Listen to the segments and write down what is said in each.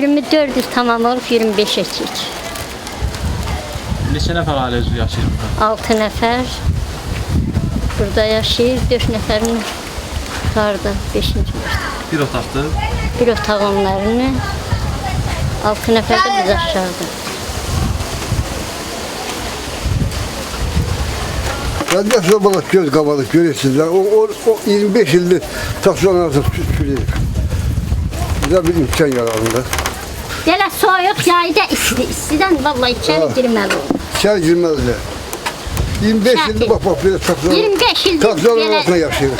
24 il tamam olub 25'e keçir. Neçə nəfər ailə üzvü yaşayır burada? 6 nəfər burada yaşayır, 4 nəfərin yuxarıda 5-ci mərtəbə. Bir otaqdır. Bir otaq onlarını, 6 nəfər də biz aşağıda. Radiyasyon bana göz kapadık görüyorsunuz. O 25 yıldır taksiyon arası sürüyor. Bize bir imkan yararında. Belə soyuq yayda isti. İstidən vallahi içəri girməli olur. İçeri girmezler. 25 yıldır bak böyle 25 ildir taksiyon belə arasında yaşıyor.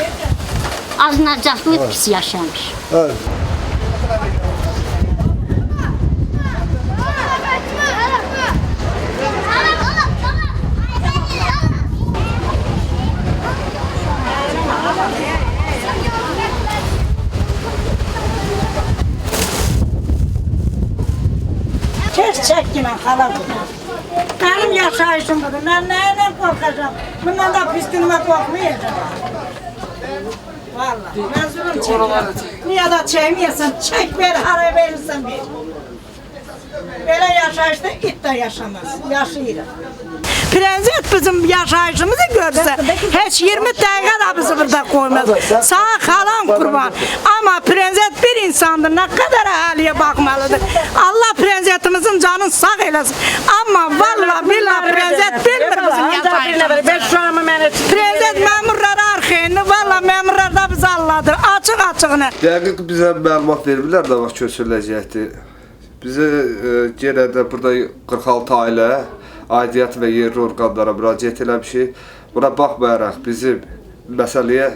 aznacaqlı pis yaşamış. Evet. Çekme hala bunu. Benim yaşayışım budur. Ben neyden korkacağım? Bundan da pisliğime korkmayacağım. Vallahi mezurum çekiyorum. Niye da çekmiyorsun? Çek ver, haraya verirsen ver. Böyle yaşayışta it de yaşamaz. Yaşayırım. Prezident bizim yaşayışımızı görse hiç 20 dakika da bizi burada koymaz. Sağ kalan kurban. Ama prezident bir insandır. Ne kadar ahaliye bakmalıdır. Allah prezidentimizin canını sağ eylesin. Ama vallahi billahi prezident bilmir bizim yaşayışımızı. Prezident memurları arkayını. Vallahi memurlar da bizi Allah'dır. Açık açığını. Dəqiq bizə məlumat veriblər də vaxt köçürüləcəkdir. Bizə yenə də burada 46 ailə aidiyyat və yerli orqanlara müraciət eləmişik. Buna baxmayaraq bizim məsələyə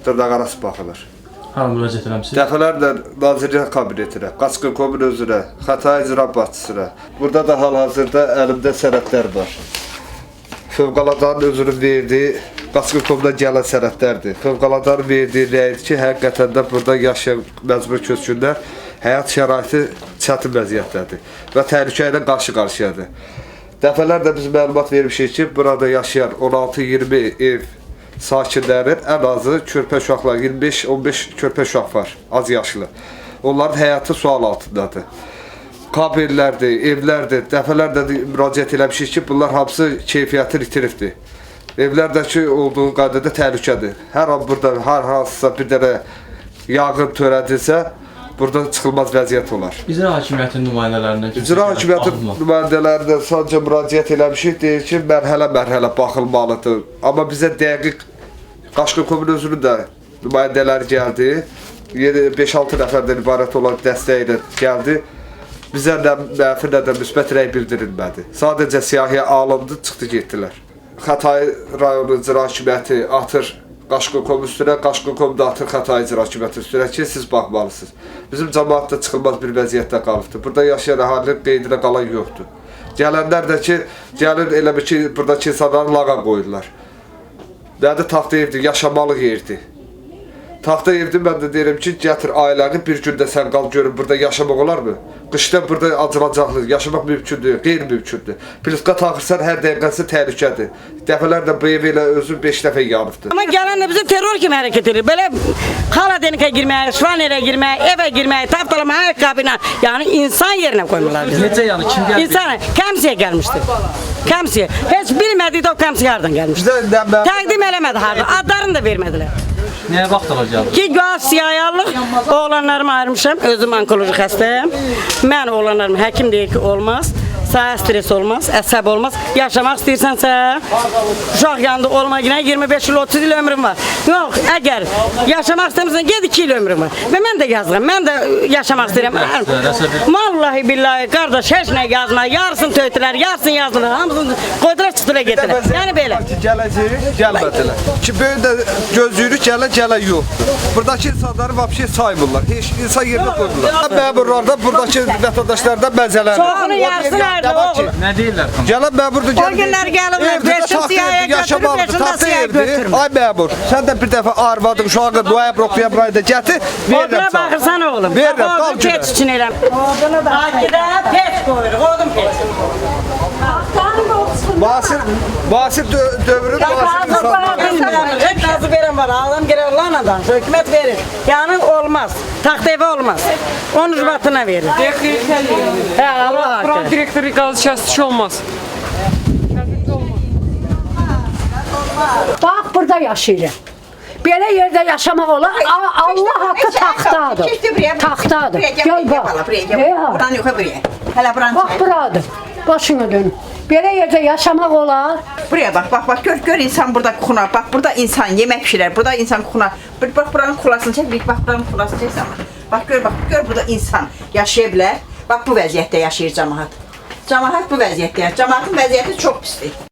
dırnaqarası baxılır. Hara müraciət eləmişsiniz? Dəfələrlə Nazirlər Kabinetinə, Qaçqınkomun özünə, Xətai icra başçısına. Burada da hal-hazırda əlimdə sənədlər var. Fövqəladanın özünün verdiyi, Qaçqınkomdan gələn sənədlərdir. Fövqəladanın verdiyi rəydir ki, həqiqətən də burada yaşayan məcbur köçkünlər həyat şəraiti çətin vəziyyətdədir və təhlükə ilə qarşı-qarşıyadır. Dəfələrlə biz məlumat vermişik ki, burada yaşayan 16-20 ev sakinlərin ən azı körpə uşaqlar, 25-15 körpə uşaq var, az yaşlı. Onların həyatı sual altındadır. Kabellərdir, evlərdir, dəfələrlə müraciət eləmişik ki, bunlar hamısı keyfiyyətini itiribdir. Evlərdəki olduğu qaydada təhlükədir. Hər an burada hər hansısa bir dənə yanğın törədilsə, burada çıxılmaz vəziyyət olar. İcra hakimiyyətinin nümayəndələrindən İcra hakimiyyətinin nümayəndələrindən sadəcə müraciət eləmişik, deyir ki, mərhələ-mərhələ baxılmalıdır. Amma bizə dəqiq Qaçqınkomun özünün də nümayəndələri gəldi. 5-6 nəfərdən ibarət olan dəstəyi ilə gəldi. Bizə nə mənfi, nə də müsbət rəy bildirilmədi. Sadəcə siyahıya alındı, çıxdı getdilər. Xətai rayonu icra hakimiyyəti atır Qaçqınkom üstünə, Qaçqınkom da atır Xətai icra hakimiyyəti üstünə ki, siz baxmalısınız. Bizim cəmaatda çıxılmaz bir vəziyyətdə qalıbdır. Burada yaşayan əhalinin qeydinə qalan yoxdur. Gələnlər də ki, gəlir elə bir ki, buradakı insanları lağa qoyurlar. Nədir, taxta evdir, yaşamalı yerdir. Taxta evdir, mən də deyirəm ki, gətir ailəni bir gündə sən qal görün, burada yaşamaq olarmı? Qışda burada acılacaqlı, yaşamaq mümkündür, qeyri-mümkündür. Pliska taxırsan, hər dəqiqəsi təhlükədir. Dəfələrlə bu ev ilə özü 5 dəfə yanıbdır. Ama gelen de bize terör kimi hareket ediyor. Böyle Karadeniz'e girmeye, Şuvaner'e girmeye, eve girmeye, taptalama ayakkabına yani insan yerine koymuyorlar bizi. Necə yəni, kim gəldi? İnsan, Kemsi'ye gelmişti. Kemsi'ye. Hiç bilmediği de o Kemsi'ye yardım gelmişti. Takdim elemedi hardan. Adlarını da vermediler. Nəyə vaxtlar gəldi? Ki gaz siyayarlıq, oğlanlarımı ayırmışam, özüm onkoloji xəstəyəm. Mən oğlanlarım həkim deyir ki, olmaz. Sənə stres olmaz, əsəb olmaz. Yaşamaq istəyirsənsə, uşaq yanında olmaq yine 25 il, 30 il ömrüm var. Yox, əgər yaşamaq istəmirsən, ged 2 il ömrüm var. Və mən də yazıram, mən də yaşamaq istəyirəm. Vallahi billahi, qardaş, heç nə yazma. Yarısını töydülər, yarısını yazdılar. Hamısını qoydular, çıxdılar, getdilər. Yəni belə. Gələcək, gəlmədilər. Ki, böyle də gözlüyürük, gələ yoxdur. Buradakı insanları vapşe saymırlar. Heç insan yerinə qoyurlar. Məmurlarda, buradakı vətəndaşlarda məzələnir. Çoxunu yazsınlar. Nə deyirlər? Gələn məmurdur, O günlər gəlirlər, beşin siyaya götürüb, beşin də siyaya götürmür. Ay məmur, sən də bir dəfə arvadın, uşağı, noyabr oxuya burayı da gətir, Oduna verirəm sana. baxırsan oğlum. Verirəm, qal Odun peç günə. üçün eləm. Odunu da. Akidə peç qoyuruq, odun peç. Basir dövrün basir insanlar. Hep nazı verə verən var, adam gerək onlarla danışır, hökumət verir. Yəni olmaz, taxt evi olmaz. 10 ucbatına verir. Hə, Allah haqqı. Buranın direktoru qazı kəsici olmaz. Bax, burada yaşayırıq. Belə yerdə yaşamaq olar. Allah haqqı taxtadır. Taxtadır. Gəl bax. Buranı yoxa buraya. Hələ buranı Bax, buradır. Başına dönün. Belə yerdə yaşamaq olar. Buraya bak gör insan burada kuxuna. Bak burada insan yemek pişirer. Burada insan kuxuna. Bak buranın kulasını çek. Bak buranın kulasını çek sen. Bak gör burada insan yaşaya bilər. Bak bu vəziyyətdə yaşayır cəmaət. Cəmaət bu vəziyyətdə yaşayır. Cəmaətin vəziyyəti çox pisdir.